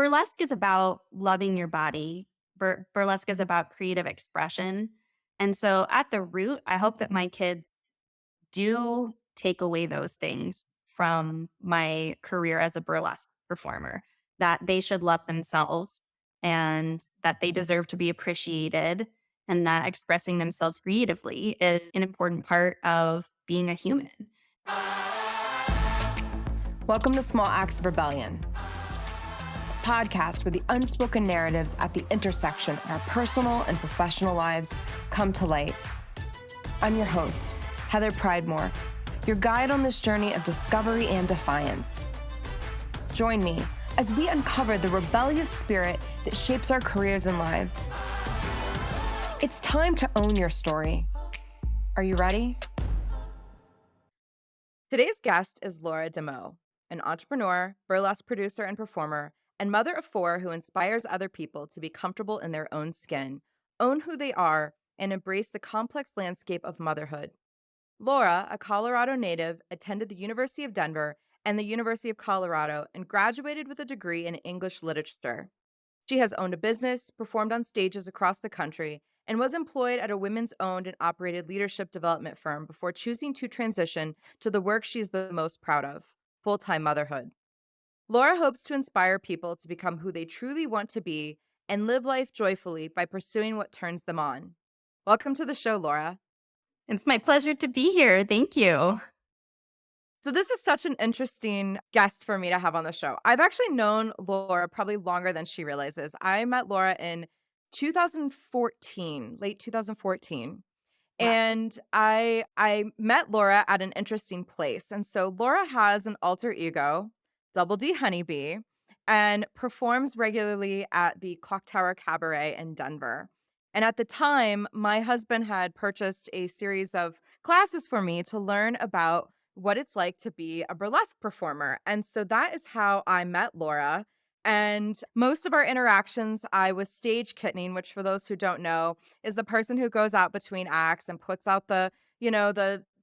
burlesque is about loving your body. Burlesque is about creative expression. And so at the root, I hope that my kids do take away those things from my career as a burlesque performer, that they should love themselves and that they deserve to be appreciated, and that expressing themselves creatively is an important part of being a human. Welcome to Small Acts of Rebellion, a podcast where the unspoken narratives at the intersection of our personal and professional lives come to light. I'm your host, Heather Pridemore, your guide on this journey of discovery and defiance. Join me as we uncover the rebellious spirit that shapes our careers and lives. It's time to own your story. Are you ready? Today's guest is Laura DeMoe, an entrepreneur, burlesque producer and performer, and mother of four who inspires other people to be comfortable in their own skin, own who they are, and embrace the complex landscape of motherhood. Laura, a Colorado native, attended the University of Denver and the University of Colorado and graduated with a degree in English literature. She has owned a business, performed on stages across the country, and was employed at a women's owned and operated leadership development firm before choosing to transition to the work she's the most proud of, full-time motherhood. Laura hopes to inspire people to become who they truly want to be and live life joyfully by pursuing what turns them on. Welcome to the show, Laura. It's my pleasure to be here. Thank you. So this is such an interesting guest for me to have on the show. I've actually known Laura probably longer than she realizes. I met Laura in 2014, late 2014. Wow. And I met Laura at an interesting place. And so Laura has an alter ego, Double D Honeybee, and performs regularly at the Clock Tower Cabaret in Denver. And at the time, my husband had purchased a series of classes for me to learn about what it's like to be a burlesque performer. And so that is how I met Laura. And most of our interactions, I was stage kittening, which for those who don't know, is the person who goes out between acts and puts out the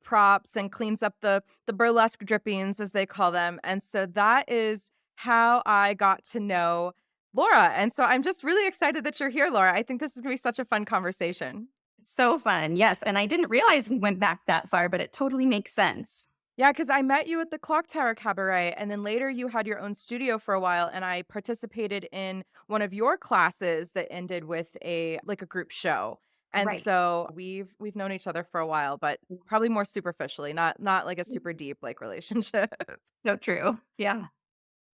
props and cleans up the burlesque drippings, as they call them. And so that is how I got to know Laura. And so I'm just really excited that you're here, Laura. I think this is going to be such a fun conversation. So fun. Yes. And I didn't realize we went back that far, but it totally makes sense. Yeah, because I met you at the Clock Tower Cabaret, and then later you had your own studio for a while, and I participated in one of your classes that ended with a group show. And Right. so we've known each other for a while, but probably more superficially, not like a super deep relationship. So true. Yeah.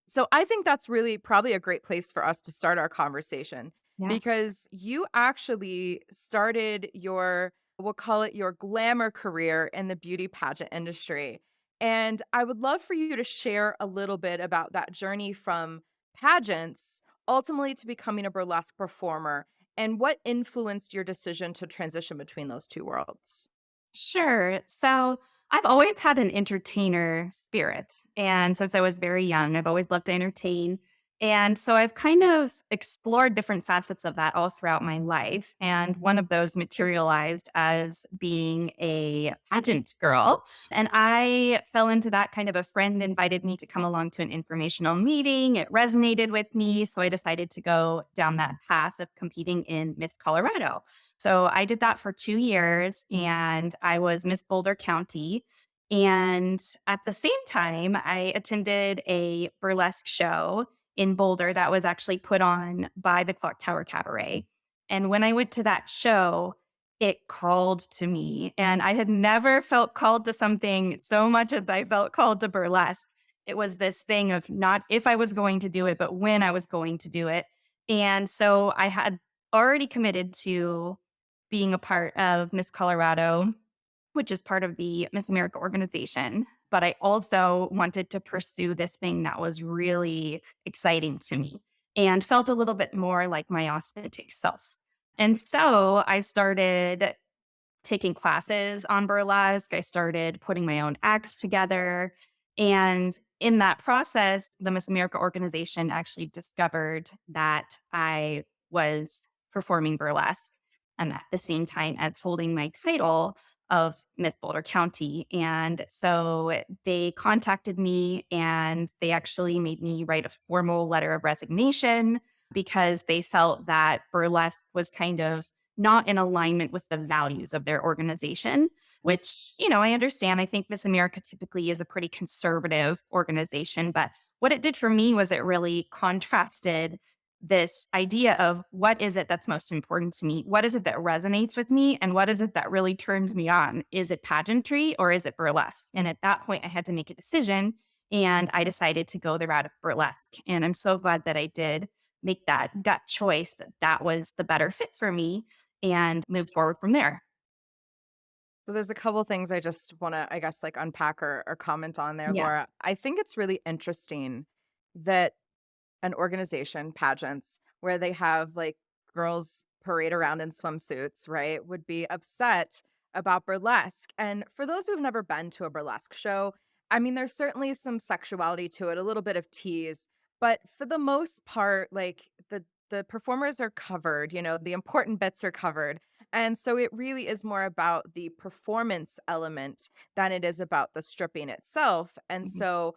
So I think that's really probably a great place for us to start our conversation, Yes. because you actually started we'll call it your glamour career in the beauty pageant industry. And I would love for you to share a little bit about that journey from pageants ultimately to becoming a burlesque performer and what influenced your decision to transition between those two worlds. Sure. So I've always had an entertainer spirit. And since I was very young, I've always loved to entertain. And so I've kind of explored different facets of that all throughout my life. And one of those materialized as being a pageant girl. And I fell into that. Kind of a friend invited me to come along to an informational meeting. It resonated with me. So I decided to go down that path of competing in Miss Colorado. So I did that for 2 years and I was Miss Boulder County. And at the same time, I attended a burlesque show in Boulder that was actually put on by the Clock Tower Cabaret. And when I went to that show, it called to me. And I had never felt called to something so much as I felt called to burlesque. It was this thing of not if I was going to do it, but when I was going to do it. And so I had already committed to being a part of Miss Colorado, which is part of the Miss America organization. But I also wanted to pursue this thing that was really exciting to me and felt a little bit more like my authentic self. And so I started taking classes on burlesque. I started putting my own acts together. And in that process, the Miss America organization actually discovered that I was performing burlesque. at the same time as holding my title of Miss Boulder County. And so they contacted me and they actually made me write a formal letter of resignation because they felt that burlesque was kind of not in alignment with the values of their organization, which, I understand. I think Miss America typically is a pretty conservative organization. But what it did for me was it really contrasted this idea of what is it that's most important to me? What is it that resonates with me? And what is it that really turns me on? Is it pageantry or is it burlesque? And at that point, I had to make a decision. And I decided to go the route of burlesque. And I'm so glad that I did make that gut choice, that that was the better fit for me, and move forward from there. So there's a couple things I just want to, I guess, like unpack or comment on there, Yes. Laura. I think it's really interesting that an organization, pageants, where they have like girls parade around in swimsuits, right, would be upset about burlesque. And for those who've never been to a burlesque show, I mean, there's certainly some sexuality to it, a little bit of tease, but for the most part, like the performers are covered, the important bits are covered. And so it really is more about the performance element than it is about the stripping itself. And Mhm. so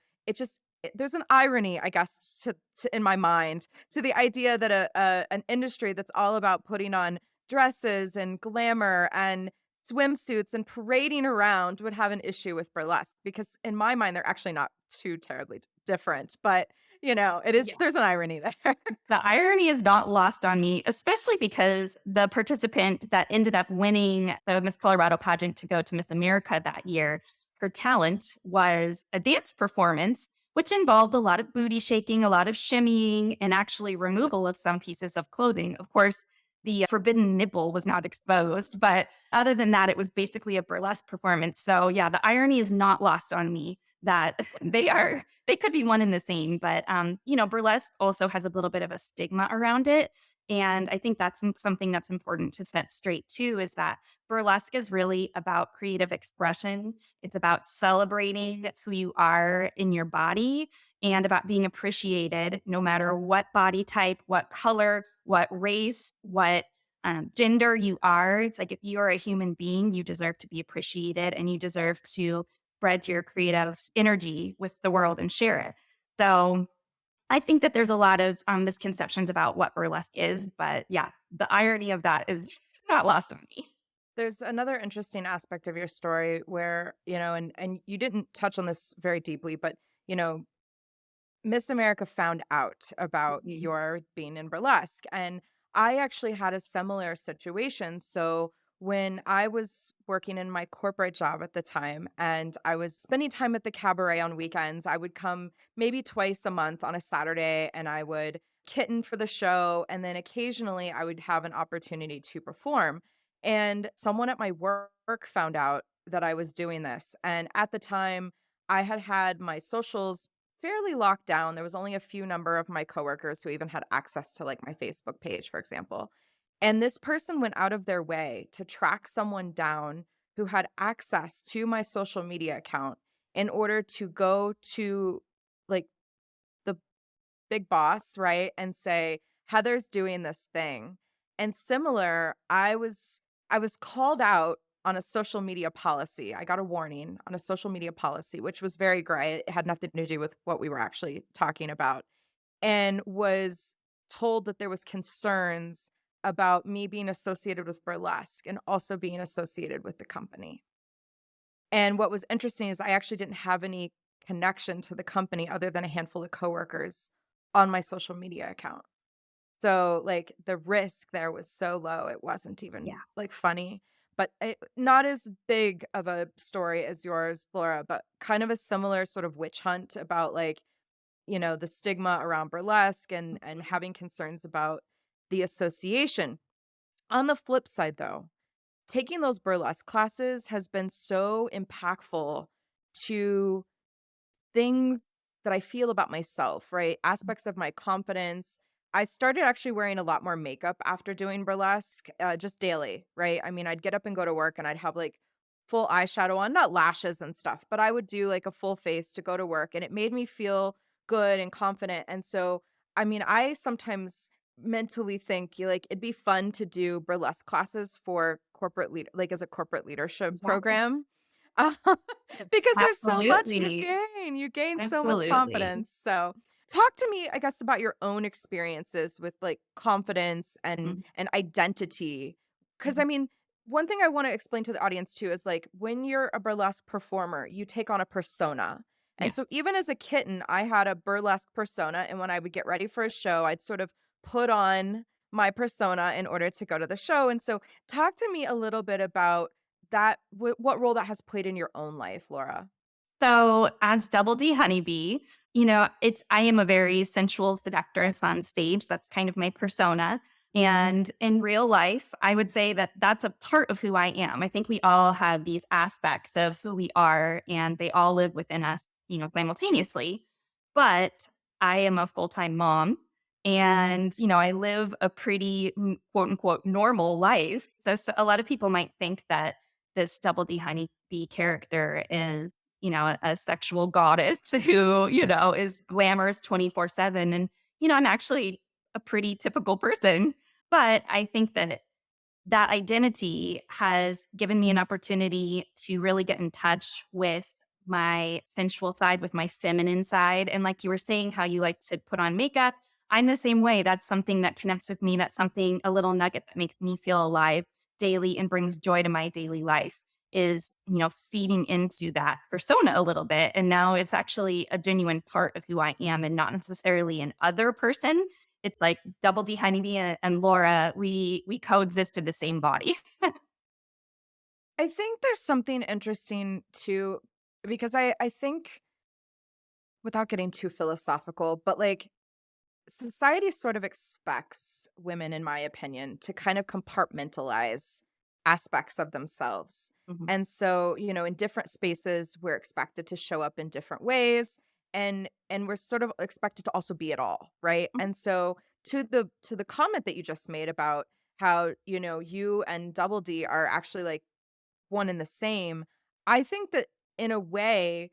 there's an irony, I guess, to in my mind to the idea that an industry that's all about putting on dresses and glamour and swimsuits and parading around would have an issue with burlesque because in my mind they're actually not too terribly different, but it is there's an irony there. The irony is not lost on me, especially because the participant that ended up winning the Miss Colorado pageant to go to Miss America that year, her talent was a dance performance, which involved a lot of booty shaking, a lot of shimmying, and actually removal of some pieces of clothing. Of course, the forbidden nipple was not exposed, but other than that, it was basically a burlesque performance. So, yeah, the irony is not lost on me that they could be one and the same, but burlesque also has a little bit of a stigma around it. And I think that's something that's important to set straight too is that burlesque is really about creative expression. It's about celebrating who you are in your body and about being appreciated no matter what body type, what color, what race, what gender you are. It's like if you are a human being, you deserve to be appreciated and you deserve to spread your creative energy with the world and share it. So I think that there's a lot of misconceptions about what burlesque is, but yeah, the irony of that is not lost on me. There's another interesting aspect of your story where, and you didn't touch on this very deeply, but you know, Miss America found out about Mhm. your being in burlesque. And I actually had a similar situation. So when I was working in my corporate job at the time and I was spending time at the cabaret on weekends, I would come maybe twice a month on a Saturday and I would kitten for the show. And then occasionally I would have an opportunity to perform. And someone at my work found out that I was doing this. And at the time, I had had my socials fairly locked down. There was only a few number of my coworkers who even had access to like my Facebook page, for example. And this person went out of their way to track someone down who had access to my social media account in order to go to like the big boss, right? And say, Heather's doing this thing. And similar, I was called out on a social media policy. I got a warning on a social media policy, which was very gray. It had nothing to do with what we were actually talking about. And was told that there was concerns about me being associated with burlesque and also being associated with the company. And what was interesting is I actually didn't have any connection to the company other than a handful of coworkers on my social media account. So, like, the risk there was so low, it wasn't even, Yeah. like, funny, but not as big of a story as yours, Laura, but kind of a similar sort of witch hunt about, like, the stigma around burlesque and Mhm. having concerns about the association. On the flip side, though, taking those burlesque classes has been so impactful to things that I feel about myself, right? Aspects of my confidence. I started actually wearing a lot more makeup after doing burlesque, just daily, right? I mean, I'd get up and go to work and I'd have like full eyeshadow on, not lashes and stuff, but I would do like a full face to go to work and it made me feel good and confident. And so, I mean, I sometimes mentally think like it'd be fun to do burlesque classes for like as a corporate leadership Yes, program. Uh, because there's so much you absolutely. gain. You gain so much Absolutely. confidence. So talk to me, I guess, about your own experiences with like confidence Mhm, and identity. Cause mhm. I mean, one thing I want to explain to the audience too is like when you're a burlesque performer, you take on a persona. And so Yes. even as a kitten, I had a burlesque persona. And when I would get ready for a show, I'd sort of put on my persona in order to go to the show. And so talk to me a little bit about that, what role that has played in your own life, Laura. So as Double D Honeybee, I am a very sensual seductress on stage. That's kind of my persona. And in real life, I would say that that's a part of who I am. I think we all have these aspects of who we are, and they all live within us, simultaneously. But I am a full time mom, and I live a pretty quote unquote normal life. So a lot of people might think that this Double D Honeybee character is a sexual goddess who, is glamorous 24/7. And, I'm actually a pretty typical person. But I think that that identity has given me an opportunity to really get in touch with my sensual side, with my feminine side. And like you were saying, how you like to put on makeup, I'm the same way. That's something that connects with me. That's something, a little nugget that makes me feel alive daily and brings joy to my daily life is, feeding into that persona a little bit. And now it's actually a genuine part of who I am and not necessarily an other person. It's like Double D Honeybee and Laura, we coexist in the same body. I think there's something interesting too, because I think without getting too philosophical, but like society sort of expects women, in my opinion, to kind of compartmentalize aspects of themselves. Mhm. And so, in different spaces, we're expected to show up in different ways and we're sort of expected to also be it all, right? Mhm. And so to the comment that you just made about how, you and Double D are actually like one and the same, I think that in a way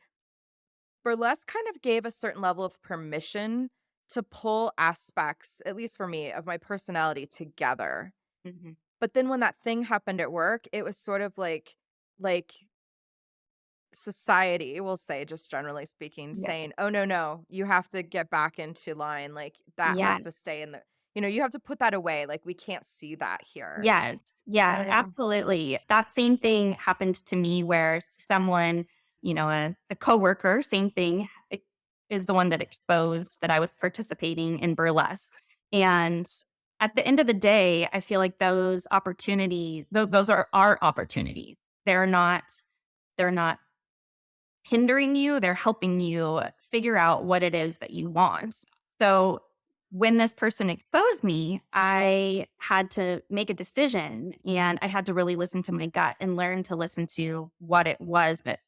burlesque kind of gave a certain level of permission to pull aspects, at least for me, of my personality together. Mhm. But then when that thing happened at work, it was sort of like society, we'll say, just generally speaking, Yes. saying, "Oh no, no, you have to get back into line. Like that has Yes. to stay in the you have to put that away. Like we can't see that here." Yes. Yeah, absolutely. That same thing happened to me where someone, a coworker, same thing, is the one that exposed that I was participating in burlesque. And at the end of the day, I feel like those opportunities, those are our opportunities. They're not hindering you, they're helping you figure out what it is that you want. So when this person exposed me, I had to make a decision and I had to really listen to my gut and learn to listen to what it was that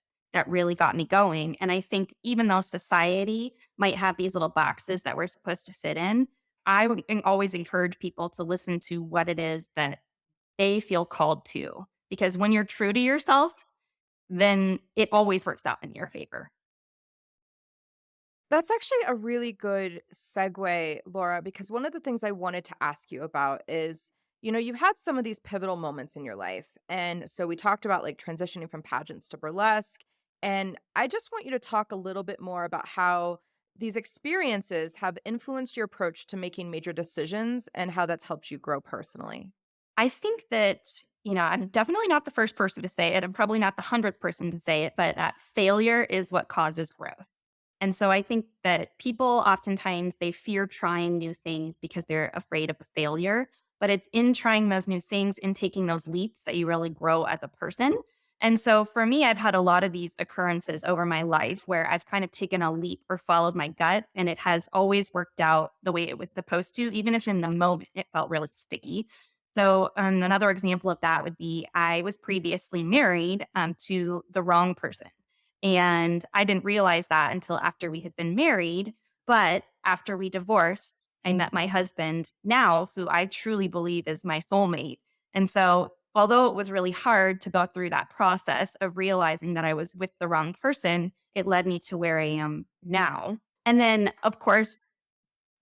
really got me going. And I think even though society might have these little boxes that we're supposed to fit in, I would always encourage people to listen to what it is that they feel called to. Because when you're true to yourself, then it always works out in your favor. That's actually a really good segue, Laura, because one of the things I wanted to ask you about is, you've had some of these pivotal moments in your life. And so we talked about like transitioning from pageants to burlesque. And I just want you to talk a little bit more about how these experiences have influenced your approach to making major decisions and how that's helped you grow personally. I think that, I'm definitely not the first person to say it. I'm probably not the 100th person to say it, but failure is what causes growth. And so I think that people oftentimes they fear trying new things because they're afraid of the failure, but it's in trying those new things and taking those leaps that you really grow as a person. And so for me, I've had a lot of these occurrences over my life where I've kind of taken a leap or followed my gut, and it has always worked out the way it was supposed to, even if in the moment it felt really sticky. So, another example of that would be I was previously married to the wrong person. And I didn't realize that until after we had been married. But after we divorced, I met my husband now, who I truly believe is my soulmate. And so, although it was really hard to go through that process of realizing that I was with the wrong person, it led me to where I am now. And then, of course,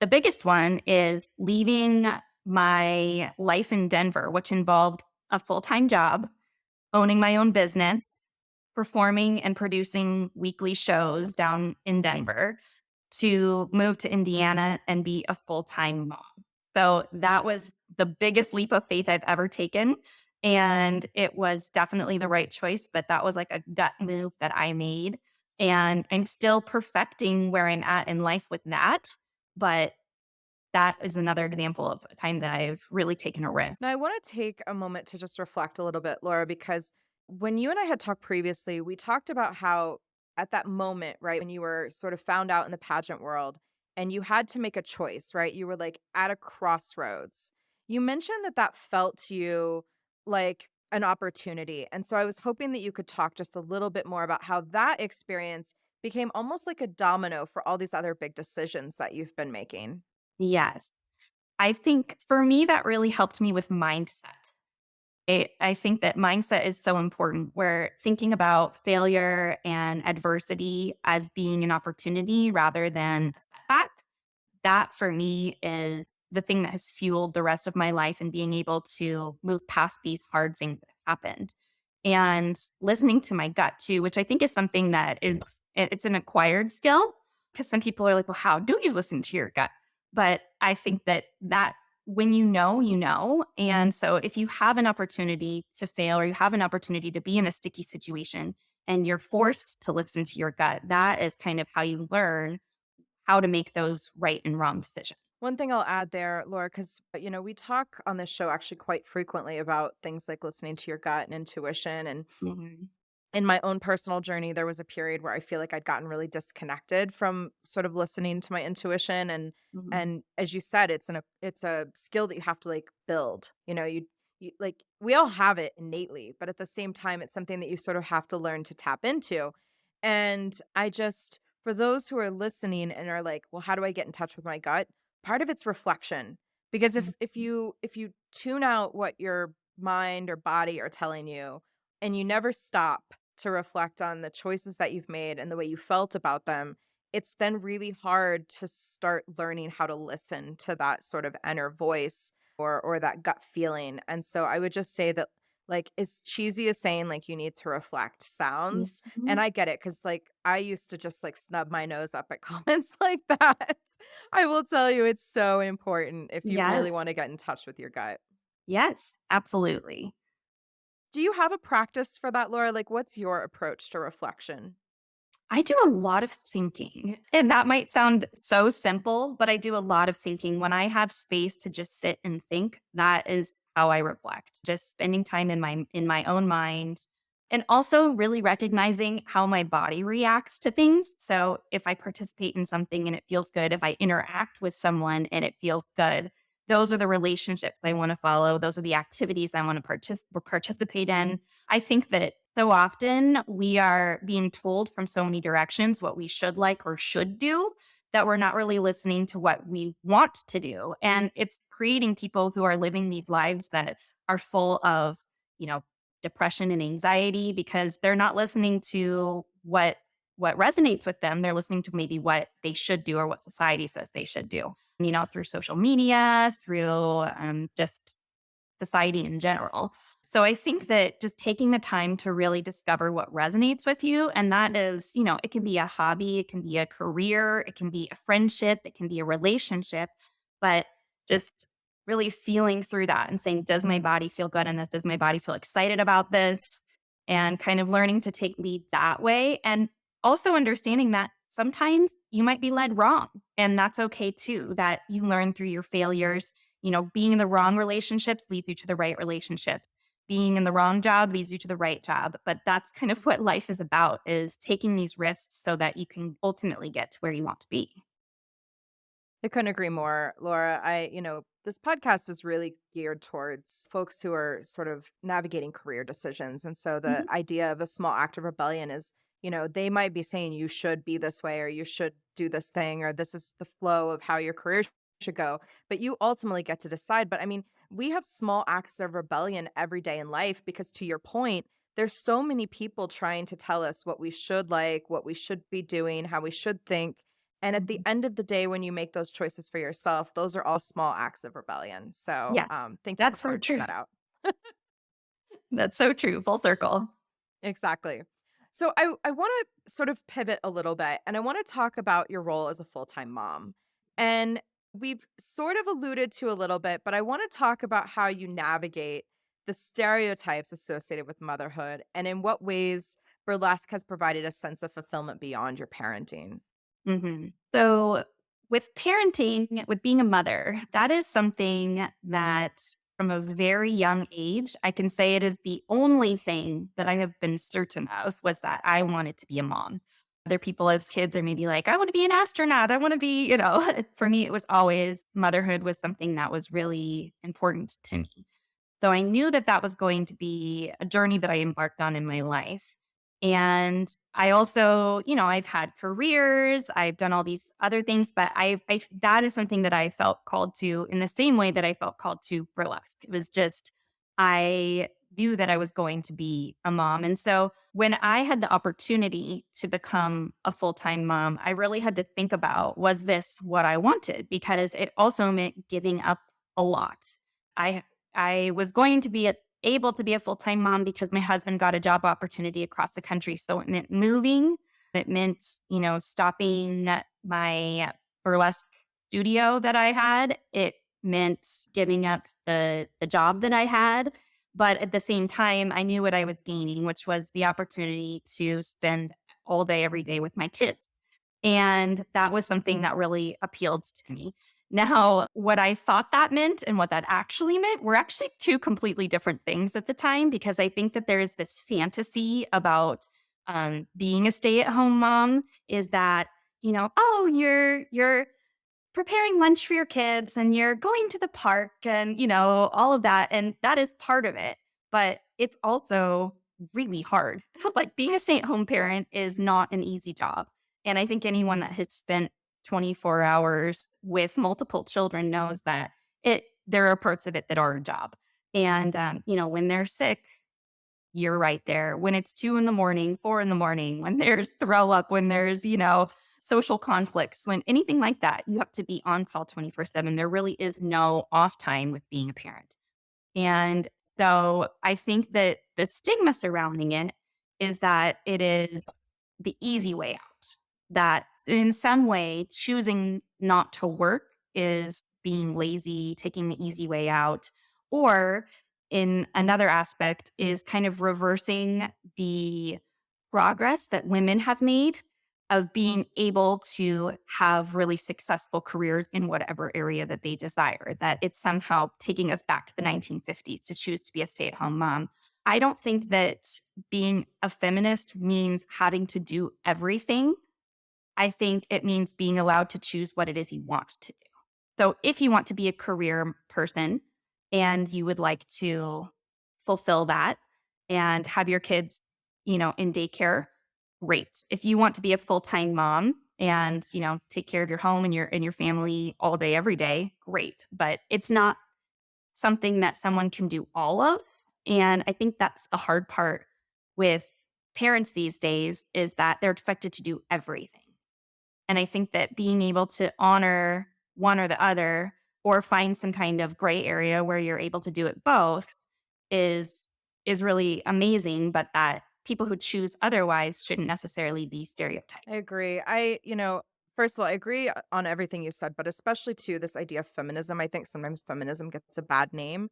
The biggest one is leaving my life in Denver, which involved a full-time job, owning my own business, performing and producing weekly shows down in Denver, to move to Indiana and be a full-time mom. So that was the biggest leap of faith I've ever taken. And it was definitely the right choice, but that was like a gut move that I made. And I'm still perfecting where I'm at in life with that. But that is another example of a time that I've really taken a risk. Now, I want to take a moment to just reflect a little bit, Laura, because when you and I had talked previously, we talked about how at that moment, right, when you were sort of found out in the pageant world and you had to make a choice, right? You were like at a crossroads. You mentioned that that felt to you like an opportunity. And so I was hoping that you could talk just a little bit more about how that experience became almost like a domino for all these other big decisions that you've been making. Yes. I think for me, that really helped me with mindset. I think that mindset is so important. Where thinking about failure and adversity as being an opportunity rather than a setback. That for me is the thing that has fueled the rest of my life and being able to move past these hard things that have happened. And listening to my gut too, which I think is something that it's an acquired skill, because some people are like, well, how do you listen to your gut? But I think that when you know, you know. And so if you have an opportunity to fail or you have an opportunity to be in a sticky situation and you're forced to listen to your gut, that is kind of how you learn how to make those right and wrong decisions. One thing I'll add there, Laura, because, we talk on this show actually quite frequently about things like listening to your gut and intuition. And Mhm, in my own personal journey, there was a period where I feel like I'd gotten really disconnected from sort of listening to my intuition. mhm. And as you said, it's a skill that you have to like build. You like we all have it innately, but at the same time, it's something that you sort of have to learn to tap into. And I just for those who are listening and are like, well, how do I get in touch with my gut? Part of it's reflection. Because Mhm. if you tune out what your mind or body are telling you and you never stop to reflect on the choices that you've made and the way you felt about them, it's then really hard to start learning how to listen to that sort of inner voice or that gut feeling. And so I would just say that like as cheesy as saying like you need to reflect sounds. And Mhm. I get it because like I used to just like snub my nose up at comments like that. I will tell you it's so important if you really Yes. want to get in touch with your gut. Yes, absolutely. Do you have a practice for that, Laura? Like, what's your approach to reflection? I do a lot of thinking, and that might sound so simple, but I do a lot of thinking. When I have space to just sit and think, that is how I reflect. Just spending time in my own mind and also really recognizing how my body reacts to things. So, if I participate in something and it feels good, if I interact with someone and it feels good, those are the relationships I want to follow. Those are the activities I want to participate in. I think that so often we are being told from so many directions what we should like or should do that we're not really listening to what we want to do. And it's creating people who are living these lives that are full of, you know, depression and anxiety because they're not listening to what resonates with them. They're listening to maybe what they should do or what society says they should do, through social media, through just society in general. So I think that just taking the time to really discover what resonates with you, and that is, it can be a hobby, it can be a career, it can be a friendship, it can be a relationship, but just really feeling through that and saying, does my body feel good in this? Does my body feel excited about this? And kind of learning to take lead that way. And also understanding that sometimes you might be led wrong. And that's okay too, that you learn through your failures. Being in the wrong relationships leads you to the right relationships. Being in the wrong job leads you to the right job. But that's kind of what life is about, is taking these risks so that you can ultimately get to where you want to be. I couldn't agree more, Laura. This podcast is really geared towards folks who are sort of navigating career decisions. And so the Mhm. idea of a small act of rebellion is, they might be saying you should be this way or you should do this thing or this is the flow of how your career should go. But you ultimately get to decide. But I mean, we have small acts of rebellion every day in life because to your point, there's so many people trying to tell us what we should like, what we should be doing, how we should think And at the Mhm. end of the day, when you make those choices for yourself, those are all small acts of rebellion. So Yes, thank you for that's so pointing true. that out. That's so true, full circle. Exactly. So I want to sort of pivot a little bit and I want to talk about your role as a full-time mom. And we've sort of alluded to a little bit, but I want to talk about how you navigate the stereotypes associated with motherhood and in what ways burlesque has provided a sense of fulfillment beyond your parenting. So, with parenting, with being a mother, that is something that from a very young age, I can say it is the only thing that I have been certain of was that I wanted to be a mom. Other people as kids are maybe like, I want to be an astronaut. I want to be, for me, it was always motherhood was something that was really important to me. So I knew that that was going to be a journey that I embarked on in my life. And I also, I've had careers, I've done all these other things, but that is something that I felt called to in the same way that I felt called to burlesque. It was just, I knew that I was going to be a mom. And so when I had the opportunity to become a full time mom, I really had to think about was this what I wanted? Because it also meant giving up a lot. I I was going to be able to be a full-time mom because my husband got a job opportunity across the country. So it meant moving. It meant, stopping my burlesque studio that I had. It meant giving up the job that I had. But at the same time, I knew what I was gaining, which was the opportunity to spend all day, every day with my kids. And that was something that really appealed to me. Now, what I thought that meant and what that actually meant were actually two completely different things at the time because I think that there is this fantasy about being a stay-at-home mom is that, oh, you're preparing lunch for your kids and you're going to the park and, all of that. And that is part of it. But it's also really hard. Like being a stay at home parent is not an easy job. And I think anyone that has spent 24 hours with multiple children knows that there are parts of it that are a job. And, when they're sick, you're right there. When it's 2 in the morning, 4 in the morning, when there's throw up, when there's, social conflicts, when anything like that, you have to be on call 24/7. There really is no off time with being a parent. And so I think that the stigma surrounding it is that it is the easy way out. That in some way, choosing not to work is being lazy, taking the easy way out. Or in another aspect, is kind of reversing the progress that women have made of being able to have really successful careers in whatever area that they desire, that it's somehow taking us back to the 1950s to choose to be a stay at home mom. I don't think that being a feminist means having to do everything. I think it means being allowed to choose what it is you want to do. So if you want to be a career person and you would like to fulfill that and have your kids, in daycare, great. If you want to be a full-time mom and, take care of your home and your family all day every day, great. But it's not something that someone can do all of. And I think that's the hard part with parents these days is that they're expected to do everything. And I think that being able to honor one or the other or find some kind of gray area where you're able to do it both is is really amazing, but that people who choose otherwise shouldn't necessarily be stereotyped. I agree. First of all, I agree on everything you said, but especially to this idea of feminism. I think sometimes feminism gets a bad name.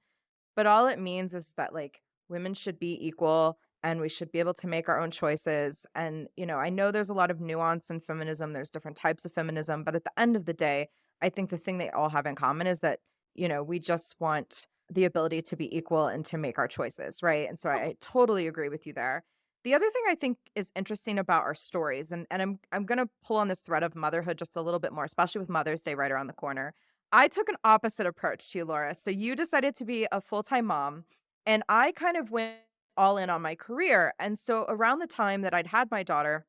But all it means is that, like, women should be equal and we should be able to make our own choices. And, I know there's a lot of nuance in feminism, there's different types of feminism, but at the end of the day, I think the thing they all have in common is that, we just want the ability to be equal and to make our choices, right? And so I totally agree with you there. The other thing I think is interesting about our stories, and I'm gonna pull on this thread of motherhood just a little bit more, especially with Mother's Day right around the corner. I took an opposite approach to you, Laura. So you decided to be a full-time mom, and I kind of went all in on my career. And so around the time that I'd had my daughter,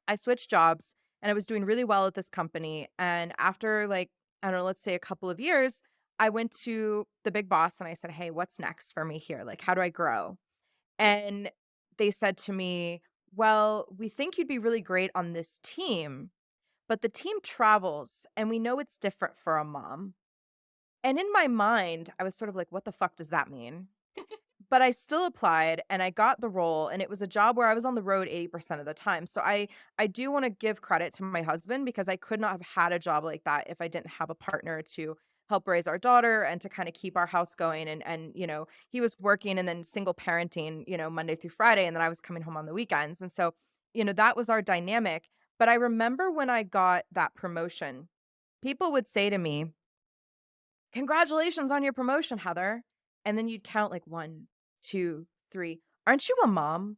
I switched jobs and I was doing really well at this company. And after, like, I don't know, let's say a couple of years, I went to the big boss and I said, "Hey, what's next for me here? Like, how do I grow?" And they said to me, "Well, we think you'd be really great on this team, but the team travels and we know it's different for a mom. And in my mind, I was sort of like, what the fuck does that mean? But I still applied and I got the role, and it was a job where I was on the road 80% of the time. So I do wanna give credit to my husband because I could not have had a job like that if I didn't have a partner to help raise our daughter and to kinda keep our house going, and, he was working and then single parenting, Monday through Friday, and then I was coming home on the weekends, and so, that was our dynamic. But I remember when I got that promotion, people would say to me, "Congratulations on your promotion, Heather." And then you'd count like 1, 2, 3. "Aren't you a mom?"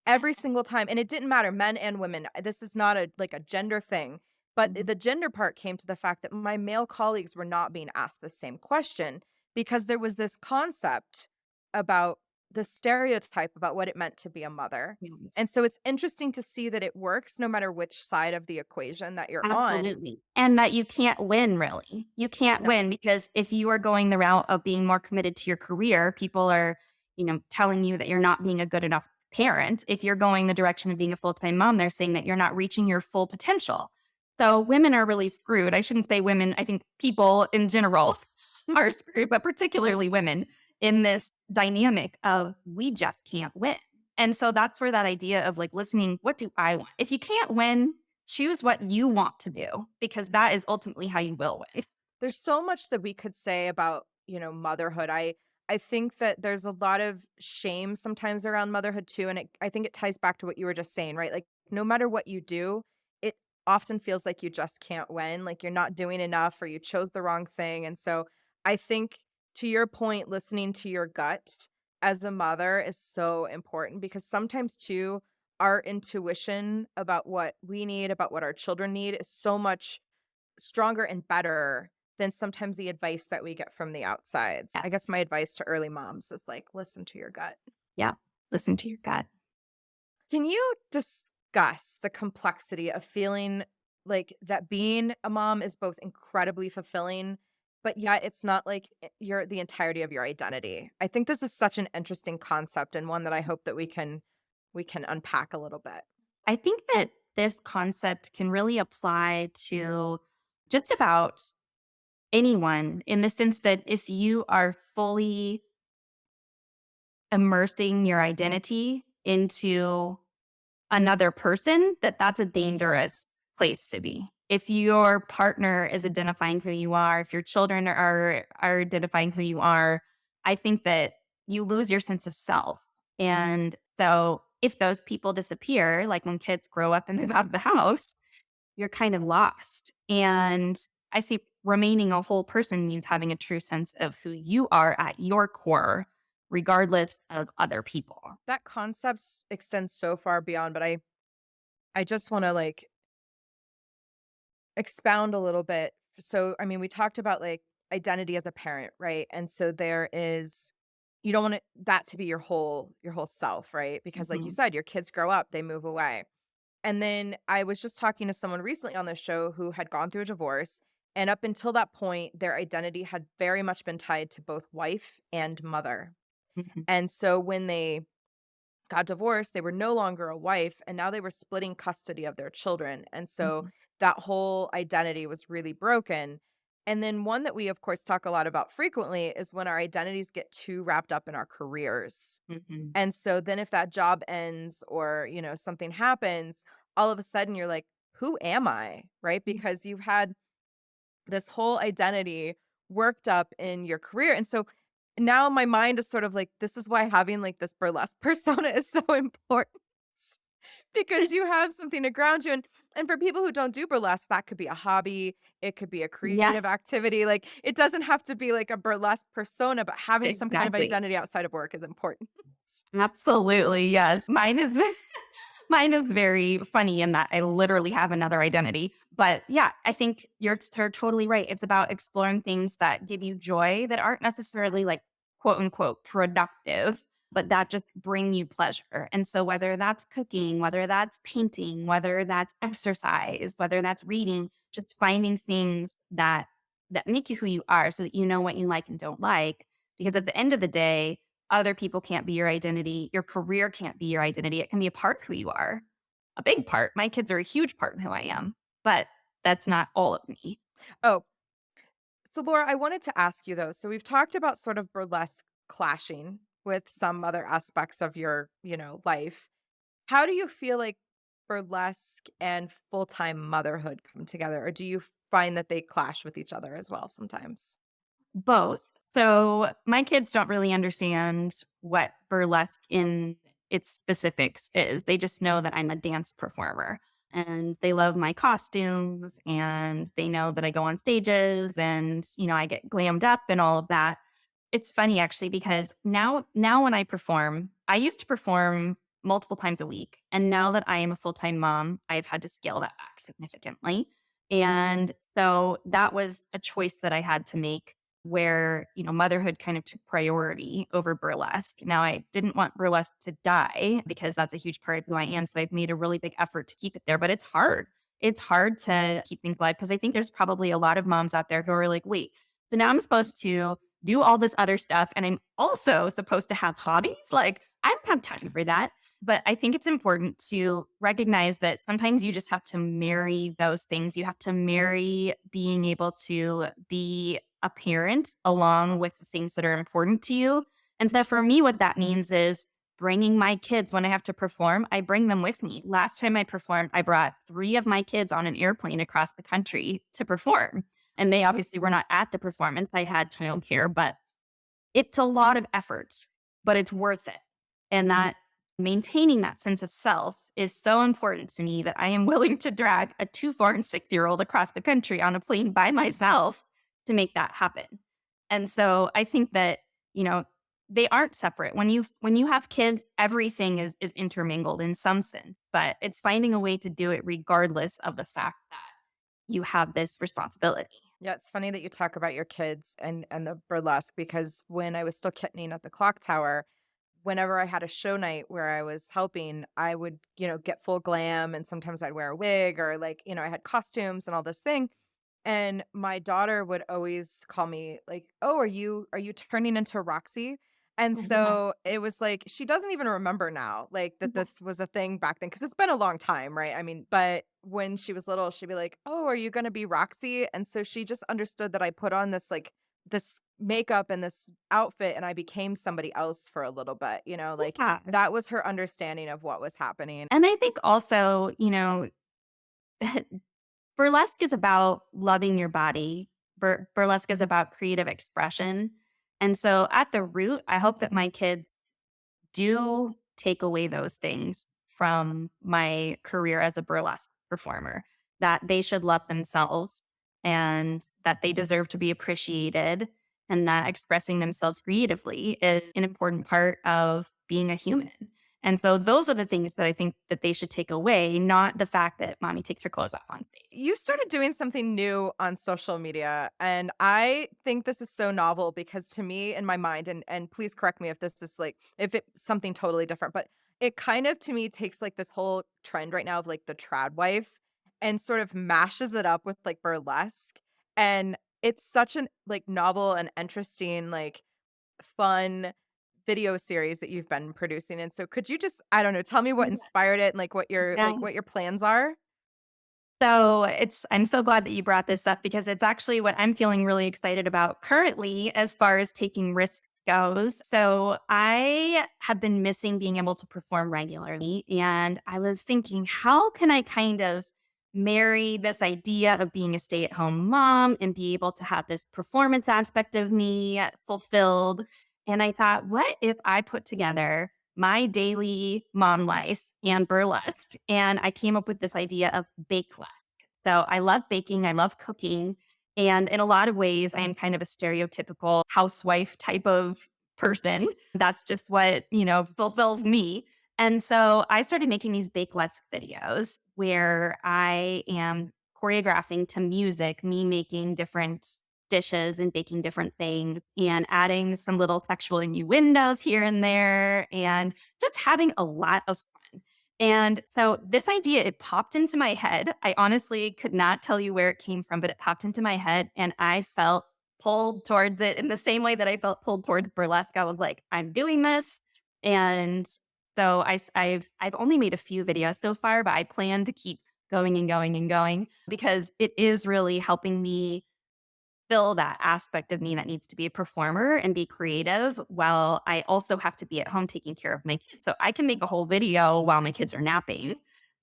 Every single time, and it didn't matter, men and women. This is not a gender thing, but Mhm. the gender part came to the fact that my male colleagues were not being asked the same question because there was this concept about the stereotype about what it meant to be a mother. Yes. And so it's interesting to see that it works no matter which side of the equation that you're on. Absolutely. And that you can't win, really. You can't No. win because if you are going the route of being more committed to your career, people are, telling you that you're not being a good enough parent. If you're going the direction of being a full-time mom, they're saying that you're not reaching your full potential. So women are really screwed. I shouldn't say women, I think people in general are screwed, but particularly women in this dynamic of we just can't win. And so that's where that idea of like listening, what do I want? If you can't win, choose what you want to do because that is ultimately how you will win. There's so much that we could say about, motherhood. I think that there's a lot of shame sometimes around motherhood too, and I think it ties back to what you were just saying, right? Like no matter what you do, it often feels like you just can't win, like you're not doing enough or you chose the wrong thing. And so I think to your point, listening to your gut as a mother is so important because sometimes too our intuition about what we need, about what our children need is so much stronger and better than sometimes the advice that we get from the outsides. I guess Yes. my advice to early moms is like, listen to your gut. Yeah. Listen to your gut. Can you discuss the complexity of feeling like that being a mom is both incredibly fulfilling, but yet it's not like you're the entirety of your identity? I think this is such an interesting concept and one that I hope that we can unpack a little bit. I think that this concept can really apply to just about anyone in the sense that if you are fully immersing your identity into another person, that's a dangerous place to be. If your partner is identifying who you are, if your children are identifying who you are, I think that you lose your sense of self. And so if those people disappear, like when kids grow up and move out of the house, you're kind of lost. And I think remaining a whole person means having a true sense of who you are at your core, regardless of other people. That concept extends so far beyond, but I just want to like expound a little bit. So, I mean, we talked about like identity as a parent, right? And so there is you don't want that to be your whole self, right? Because like you Mhm. said, your kids grow up, they move away. And then I was just talking to someone recently on this show who had gone through a divorce, and up until that point, their identity had very much been tied to both wife and mother. Mhm. And so when they got divorced, they were no longer a wife, and now they were splitting custody of their children, and so Mhm. that whole identity was really broken. And then one that we, of course, talk a lot about frequently is when our identities get too wrapped up in our careers. Mhm. And so then if that job ends or, something happens, all of a sudden you're like, "Who am I?" Right? Yeah. Because you've had this whole identity worked up in your career. And so now my mind is sort of like, this is why having like this burlesque persona is so important because you have something to ground you. And for people who don't do burlesque, that could be a hobby, it could be a creative Yes, activity. Like it doesn't have to be like a burlesque persona, but having some kind of exactly. identity outside of work is important. Absolutely, yes. Mine is mine is very funny in that I literally have another identity. But yeah, I think you're totally right. It's about exploring things that give you joy that aren't necessarily like quote unquote productive, but that just bring you pleasure. And so whether that's cooking, whether that's painting, whether that's exercise, whether that's reading, just finding things that make you who you are so that you know what you like and don't like. Because at the end of the day, other people can't be your identity. Your career can't be your identity. It can be a part of who you are, a big part. My kids are a huge part of who I am. but that's not all of me. Oh, so Laura, I wanted to ask you though. So we've talked about sort of burlesque clashing with some other aspects of your, life. How do you feel like burlesque and full-time motherhood come together? Or do you find that they clash with each other as well sometimes? Both. So my kids don't really understand what burlesque in its specifics is. They just know that I'm a dance performer and they love my costumes and they know that I go on stages and, I get glammed up and all of that. It's funny actually because now when I perform, I used to perform multiple times a week. And now that I am a full-time mom, I've had to scale that back significantly. And so that was a choice that I had to make where, motherhood kind of took priority over burlesque. Now, I didn't want burlesque to die because that's a huge part of who I am. So I've made a really big effort to keep it there, but it's hard. It's hard to keep things alive because I think there's probably a lot of moms out there who are like, wait, so now I'm supposed to do all this other stuff and I'm also supposed to have hobbies? Like, I don't have time for that. But I think it's important to recognize that sometimes you just have to marry those things. You have to marry being able to be a parent along with the things that are important to you. And so for me, what that means is bringing my kids when I have to perform, I bring them with me. Last time I performed, I brought 3 of my kids on an airplane across the country to perform. And they obviously were not at the performance. I had childcare, but it's a lot of effort, but it's worth it. And that maintaining that sense of self is so important to me that I am willing to drag a 2, 4, and 6 year old across the country on a plane by myself to make that happen. And so I think that, you know, they aren't separate. When you have kids, everything is intermingled in some sense, but it's finding a way to do it regardless of the fact that you have this responsibility. Yeah, it's funny that you talk about your kids and the burlesque because when I was still kittening at the clock tower, whenever I had a show night where I was helping, I would, get full glam and sometimes I'd wear a wig or like, I had costumes and all this thing. And my daughter would always call me like, "Oh, are you turning into Roxy?" And so it was like she doesn't even remember now, like, that this was a thing back then because 'cause it's been a long time, right? I mean, but when she was little, she'd be like, "Oh, are you gonna be Roxy?" And so she just understood that I put on this, like, this makeup and this outfit, and I became somebody else for a little bit, like, Yeah. that was her understanding of what was happening. And I think also, burlesque is about loving your body. Burlesque is about creative expression. And so at the root, I hope that my kids do take away those things from my career as a burlesque performer, that they should love themselves and that they deserve to be appreciated and that expressing themselves creatively is an important part of being a human. And so those are the things that I think that they should take away, not the fact that mommy takes her clothes off on stage. You started doing something new on social media, and I think this is so novel because to me, in my mind, and please correct me if this is like if it's something totally different, but it kind of to me takes like this whole trend right now of like the trad wife and sort of mashes it up with like burlesque. And it's such an like novel and interesting, like fun video series that you've been producing. And so could you just, I don't know, tell me what inspired it and Yes. what your plans are? So I'm so glad that you brought this up because it's actually what I'm feeling really excited about currently as far as taking risks goes. So I have been missing being able to perform regularly. And I was thinking, how can I kind of marry this idea of being a stay at home mom and be able to have this performance aspect of me fulfilled? And I thought, what if I put together my daily mom life and burlesque. And I came up with this idea of bakelesque. So I love baking, I love cooking. And in a lot of ways, I am kind of a stereotypical housewife type of person. That's just what, fulfills me. And so I started making these bakelesque videos where I am choreographing to music, me making different dishes and baking different things and adding some little sexual innuendos here and there and just having a lot of fun. And so this idea, it popped into my head. I honestly could not tell you where it came from, but it popped into my head and I felt pulled towards it in the same way that I felt pulled towards burlesque. I was like, I'm doing this. And so I've only made a few videos so far, but I plan to keep going and going and going because it is really helping me fill that aspect of me that needs to be a performer and be creative while I also have to be at home taking care of my kids. So I can make a whole video while my kids are napping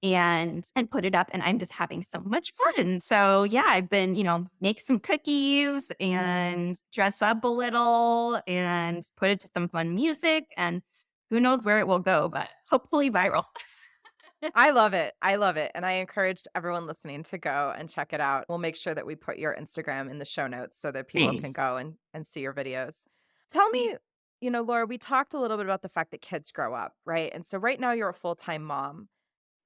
and put it up and I'm just having so much fun. So yeah, I've been, make some cookies and dress up a little and put it to some fun music and who knows where it will go, but hopefully viral. I love it. I love it. And I encouraged everyone listening to go and check it out. We'll make sure that we put your Instagram in the show notes so that people can Thanks. go and see your videos. Tell me, Laura, we talked a little bit about the fact that kids grow up, right? And so right now you're a full-time mom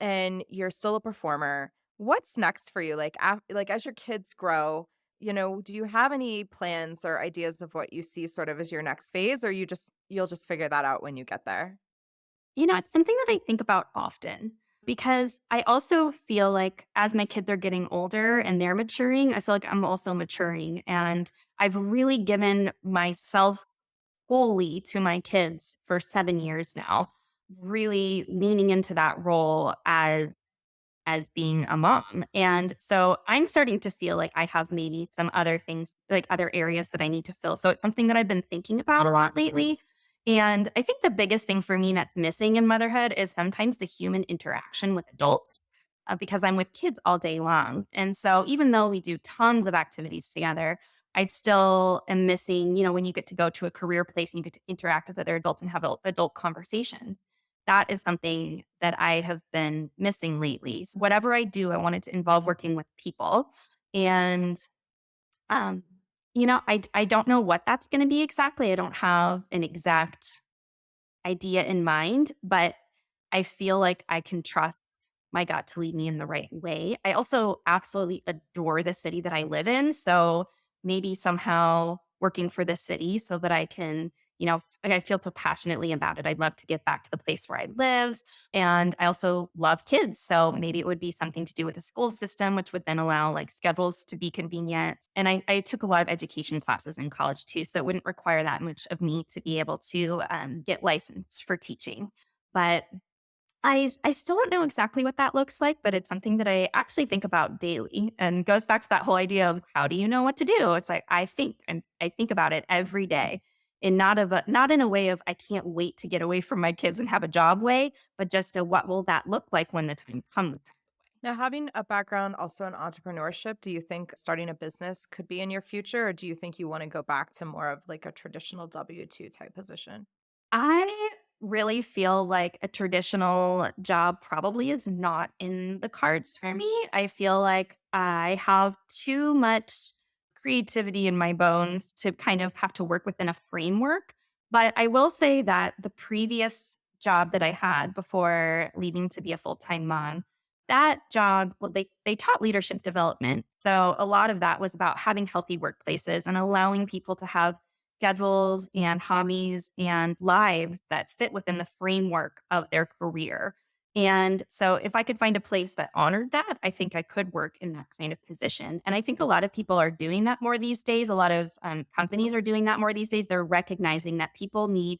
and you're still a performer. What's next for you? Like as your kids grow, do you have any plans or ideas of what you see sort of as your next phase, or you'll just figure that out when you get there? It's something that I think about often because I also feel like as my kids are getting older and they're maturing, I feel like I'm also maturing. And I've really given myself fully to my kids for 7 years now, really leaning into that role as being a mom. And so I'm starting to feel like I have maybe some other things, like other areas that I need to fill. So it's something that I've been thinking about a lot lately. And I think the biggest thing for me that's missing in motherhood is sometimes the human interaction with adults because I'm with kids all day long. And so even though we do tons of activities together, I still am missing, when you get to go to a career place and you get to interact with other adults and have adult conversations. That is something that I have been missing lately. So whatever I do, I want it to involve working with people. And, um, I don't know what that's going to be exactly. I don't have an exact idea in mind, but I feel like I can trust my gut to lead me in the right way. I also absolutely adore the city that I live in. So maybe somehow working for the city so that I can, like I feel so passionately about it. I'd love to get back to the place where I live. And I also love kids. So maybe it would be something to do with the school system, which would then allow like schedules to be convenient. And I took a lot of education classes in college too. So it wouldn't require that much of me to be able to get licensed for teaching. But I still don't know exactly what that looks like, but it's something that I actually think about daily and goes back to that whole idea of how do you know what to do? It's like I think about it every day and not in a way of I can't wait to get away from my kids and have a job way, but just a what will that look like when the time comes. Now, having a background also in entrepreneurship, do you think starting a business could be in your future, or do you think you want to go back to more of like a traditional W-2 type position? I really feel like a traditional job probably is not in the cards for me. I feel like I have too much creativity in my bones to kind of have to work within a framework. But I will say that the previous job that I had before leaving to be a full time mom, that job, well, they taught leadership development. So a lot of that was about having healthy workplaces and allowing people to have schedules and hobbies and lives that fit within the framework of their career. And so if I could find a place that honored that, I think I could work in that kind of position. And I think a lot of people are doing that more these days. A lot of companies are doing that more these days. They're recognizing that people need,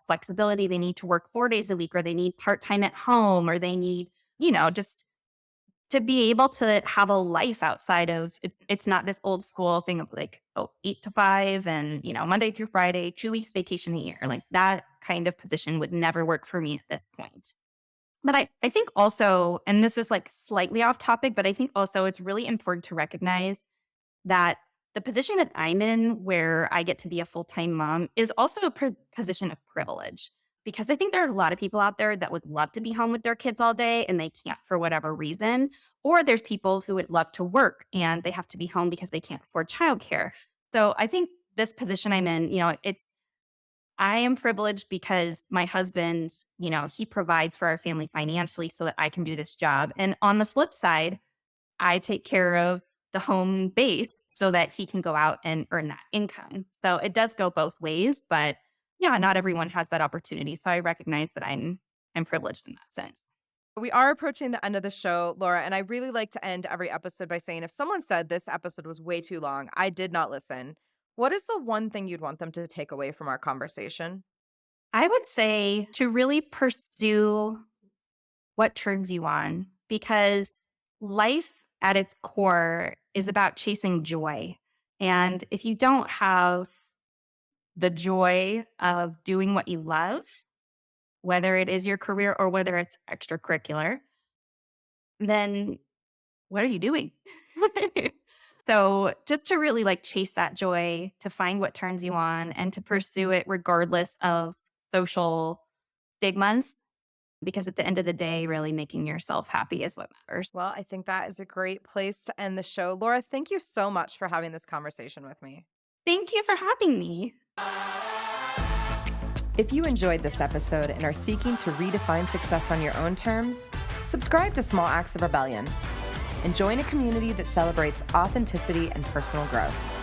flexibility. They need to work 4 days a week, or they need part time at home, or they need, just to be able to have a life outside of it's not this old school thing of like, oh, 8 to 5 and, Monday through Friday, 2 weeks vacation a year. Like that kind of position would never work for me at this point. But I think also, and this is like slightly off topic, but I think also it's really important to recognize that the position that I'm in, where I get to be a full time mom, is also a position of privilege. Because I think there are a lot of people out there that would love to be home with their kids all day and they can't for whatever reason. Or there's people who would love to work and they have to be home because they can't afford childcare. So I think this position I'm in, I am privileged because my husband, he provides for our family financially so that I can do this job. And on the flip side, I take care of the home base so that he can go out and earn that income. So it does go both ways, but yeah, not everyone has that opportunity. So I recognize that I'm privileged in that sense. We are approaching the end of the show, Laura, and I really like to end every episode by saying if someone said this episode was way too long, I did not listen. What is the one thing you'd want them to take away from our conversation? I would say to really pursue what turns you on because life at its core is about chasing joy. And if you don't have the joy of doing what you love, whether it is your career or whether it's extracurricular, then what are you doing? So just to really like chase that joy, to find what turns you on and to pursue it regardless of social stigmas, because at the end of the day, really making yourself happy is what matters. Well, I think that is a great place to end the show. Laura, thank you so much for having this conversation with me. Thank you for having me. If you enjoyed this episode and are seeking to redefine success on your own terms, subscribe to Small Acts of Rebellion and join a community that celebrates authenticity and personal growth.